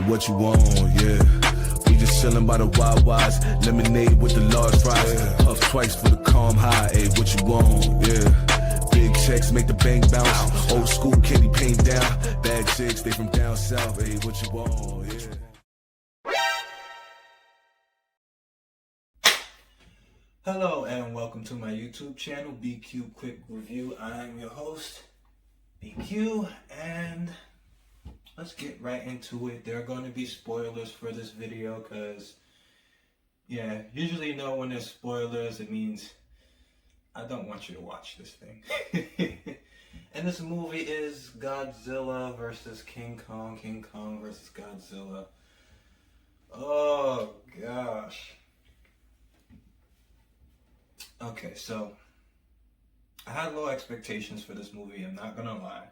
What you want, yeah. We just chillin' by the Wawas, lemonade with the large fries. Puff twice for the calm high, ayy, what you want, yeah. Big checks make the bank bounce. Old school candy paint down. Bad chicks, they from down south, ayy, what you want, yeah. Hello and welcome to my YouTube channel, BQ Quick Review. I'm your host, BQ, and let's get right into it. There are going to be spoilers for this video because, yeah, usually you know when there's spoilers, it means I don't want you to watch this thing. And this movie is Godzilla vs King Kong, King Kong vs Godzilla. Oh gosh. Okay, so I had low expectations for this movie, I'm not gonna lie.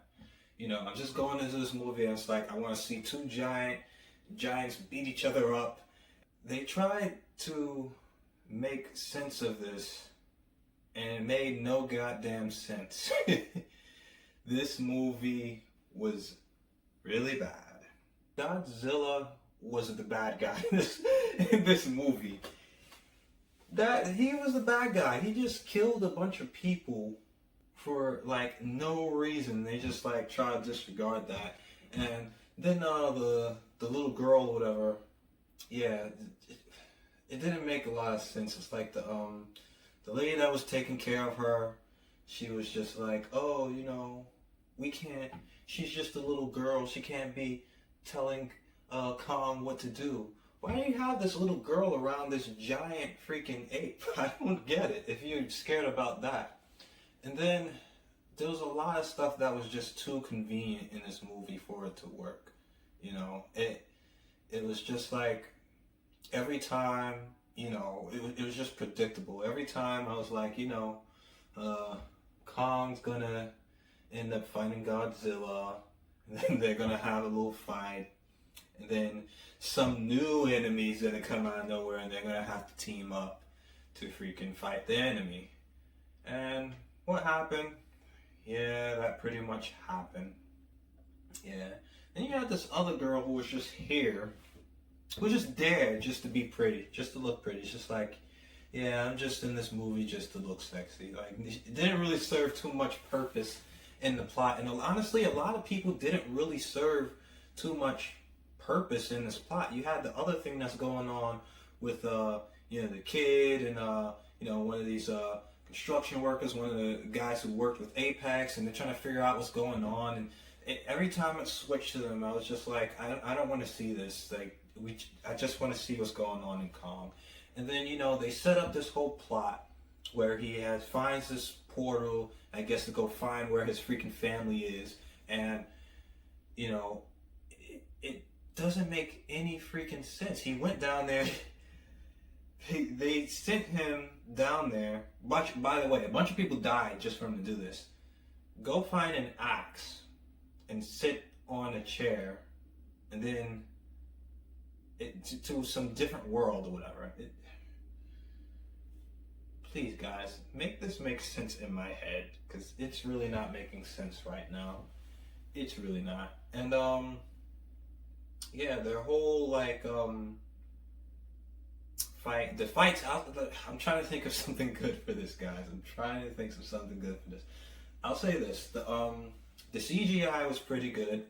You know, I'm just going into this movie and it's like I want to see two giants beat each other up. They tried to make sense of this and it made no goddamn sense. This movie was really bad. Godzilla was the bad guy in this movie. He was the bad guy. He just killed a bunch of people for like no reason. They just like try to disregard that. And then the little girl or whatever, yeah, it didn't make a lot of sense. It's like the lady that was taking care of her, she was just like, oh, you know, we can't, she's just a little girl, she can't be telling Kong what to do. Why do you have this little girl around this giant freaking ape? I don't get it, if you're scared about that. And then there was a lot of stuff that was just too convenient in this movie for it to work. You know, it was just like every time, you know, it was just predictable. Every time I was like, you know, Kong's gonna end up fighting Godzilla, and then they're gonna have a little fight. And then some new enemy's gonna come out of nowhere and they're gonna have to team up to freaking fight the enemy. And what happened? Yeah, that pretty much happened. Yeah. Then you had this other girl who was just here, who was just there just to be pretty, just to look pretty. It's just like, yeah, I'm just in this movie just to look sexy. Like, it didn't really serve too much purpose in the plot. And honestly, a lot of people didn't really serve too much purpose in this plot. You had the other thing that's going on with you know, the kid and you know, one of these construction workers, one of the guys who worked with Apex, and they're trying to figure out what's going on. And every time it switched to them, I was just like, I don't want to see this. Like, I just want to see what's going on in Kong. And then, you know, they set up this whole plot where he finds this portal, I guess, to go find where his freaking family is. And, you know, it doesn't make any freaking sense. He went down there. They sent him down there. By the way, a bunch of people died just for him to do this. Go find an axe and sit on a chair, and then to some different world or whatever. Please, guys, make this make sense in my head, because it's really not making sense right now. It's really not. And yeah, their whole like the fights out. I'm trying to think of something good for this, guys. I'm trying to think of something good for this. I'll say this: the CGI was pretty good.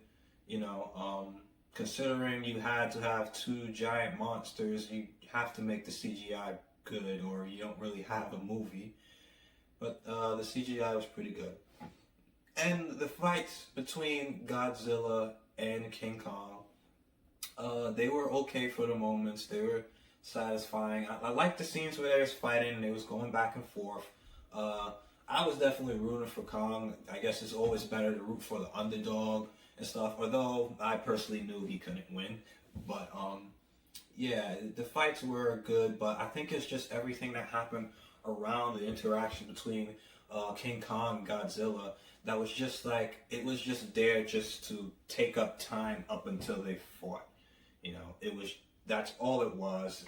You know, considering you had to have two giant monsters, you have to make the CGI good, or you don't really have a movie. But the CGI was pretty good, and the fights between Godzilla and King Kong, they were okay for the moments. They were satisfying. I liked the scenes where they was fighting and they was going back and forth. I was definitely rooting for Kong. I guess it's always better to root for the underdog and stuff, although I personally knew he couldn't win. But yeah, the fights were good, but I think it's just everything that happened around the interaction between King Kong and Godzilla that was just like, it was just there just to take up time up until they fought. You know, that's all it was.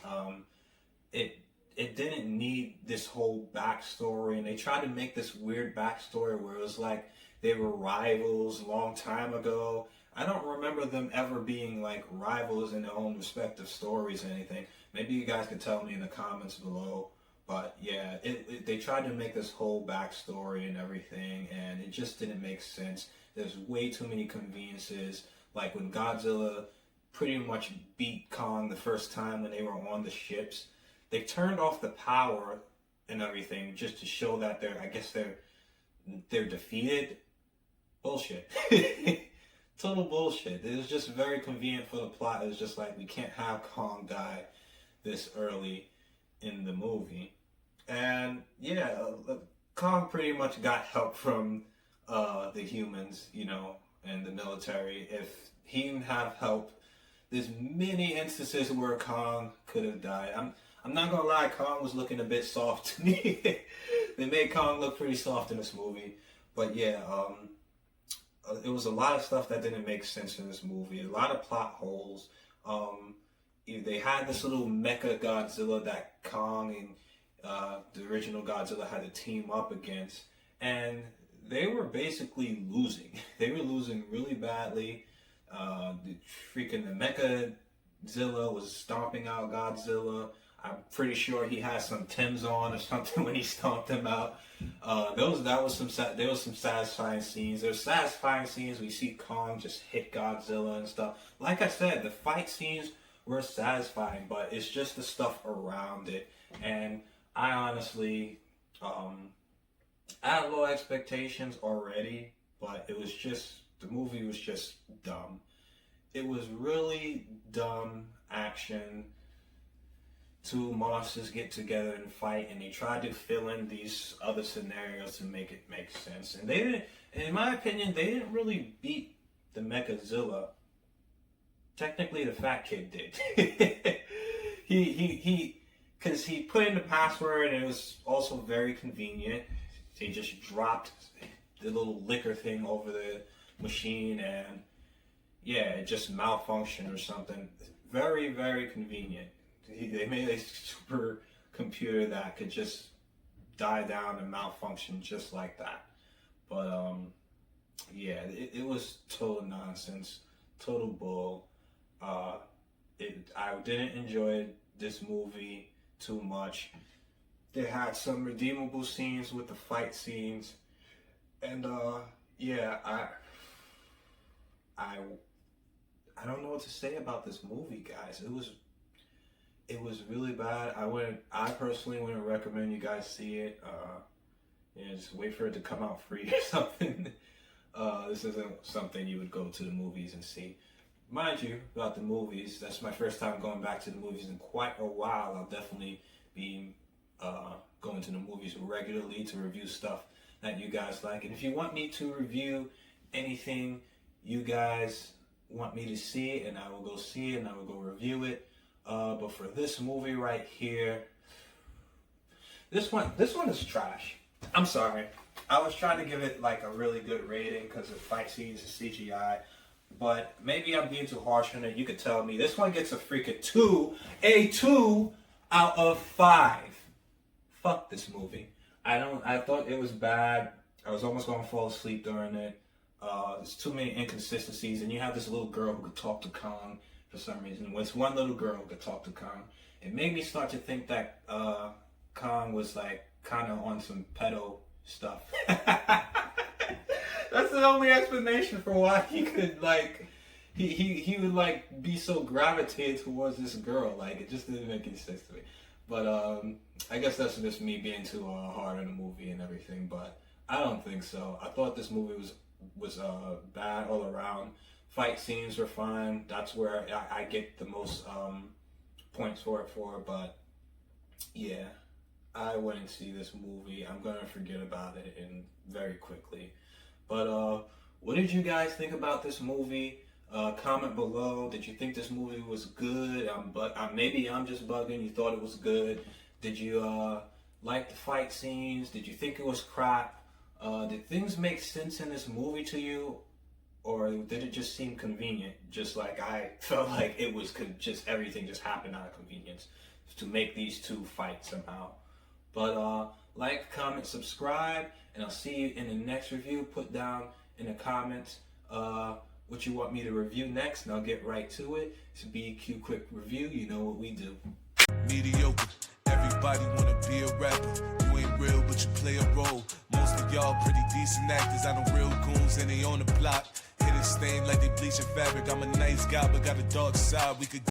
It didn't need this whole backstory, and they tried to make this weird backstory where it was like they were rivals a long time ago. I don't remember them ever being like rivals in their own respective stories or anything. Maybe you guys can tell me in the comments below. But yeah, they tried to make this whole backstory and everything, and it just didn't make sense. There's way too many conveniences. Like when Godzilla pretty much beat Kong the first time when they were on the ships, they turned off the power and everything just to show that they're defeated. Bullshit. Total bullshit. It was just very convenient for the plot. It was just like, we can't have Kong die this early in the movie. And yeah, Kong pretty much got help from the humans, you know, and the military. If he didn't have help, there's many instances where Kong could have died. I'm not gonna lie, Kong was looking a bit soft to me. They made Kong look pretty soft in this movie. But yeah, it was a lot of stuff that didn't make sense in this movie. A lot of plot holes. They had this little mecha Godzilla that Kong and the original Godzilla had to team up against, and they were basically losing. They were losing really badly. The mecha Zilla was stomping out Godzilla. I'm pretty sure he had some Timbs on or something when he stomped him out. There was some satisfying scenes. There's satisfying scenes where you see Kong just hit Godzilla and stuff. Like I said, the fight scenes were satisfying, but it's just the stuff around it. And I honestly, I had low expectations already, but it was just, the movie was just dumb. It was really dumb action. Two monsters get together and fight, and they tried to fill in these other scenarios to make it make sense. And they didn't, in my opinion, they didn't really beat the Mechazilla. Technically, the fat kid did. Because he put in the password, and it was also very convenient. They just dropped the little liquor thing over the machine, and yeah, it just malfunctioned or something. Very, very convenient. They made a super computer that could just die down and malfunction just like that. But yeah, it was total nonsense, total bull. I didn't enjoy this movie too much. They had some redeemable scenes with the fight scenes, and yeah, I don't know what to say about this movie, guys. It was really bad. I personally wouldn't recommend you guys see it. Yeah, just wait for it to come out free or something. This isn't something you would go to the movies and see. Mind you, about the movies, that's my first time going back to the movies in quite a while. I'll definitely be going to the movies regularly to review stuff that you guys like. And if you want me to review anything you guys want me to see, and I will go see it and I will go review it. But for this movie right here, this one is trash. I'm sorry. I was trying to give it like a really good rating because of fight scenes and CGI, but maybe I'm being too harsh on it. You could tell me. This one gets a freaking 2 out of 5. Fuck this movie. I thought it was bad. I was almost going to fall asleep during it. There's too many inconsistencies, and you have this little girl who could talk to Kong for some reason. When it's one little girl who could talk to Kong, it made me start to think that Kong was like kind of on some pedo stuff. That's the only explanation for why he could like he would like be so gravitated towards this girl. Like, it just didn't make any sense to me. But I guess that's just me being too hard on the movie and everything. But I don't think so. I thought this movie was bad all around. Fight scenes were fine. That's where I get the most points for it for. But yeah, I wouldn't see this movie. I'm gonna forget about it very quickly. But what did you guys think about this movie? Comment below. Did you think this movie was good? Maybe I'm just bugging. You thought it was good. Did you like the fight scenes? Did you think it was crap? Did things make sense in this movie to you? Or did it just seem convenient? Just like I felt like it was just everything just happened out of convenience to make these two fight somehow. But like, comment, subscribe, and I'll see you in the next review. Put down in the comments what you want me to review next, and I'll get right to it. It's a BQ Quick Review. You know what we do. Mediocre. Everybody wanna be a rapper. You ain't real, but you play a role. Most of y'all pretty decent actors. I know real goons and they on the block. Hit a stain like they bleaching fabric. I'm a nice guy, but got a dark side. We could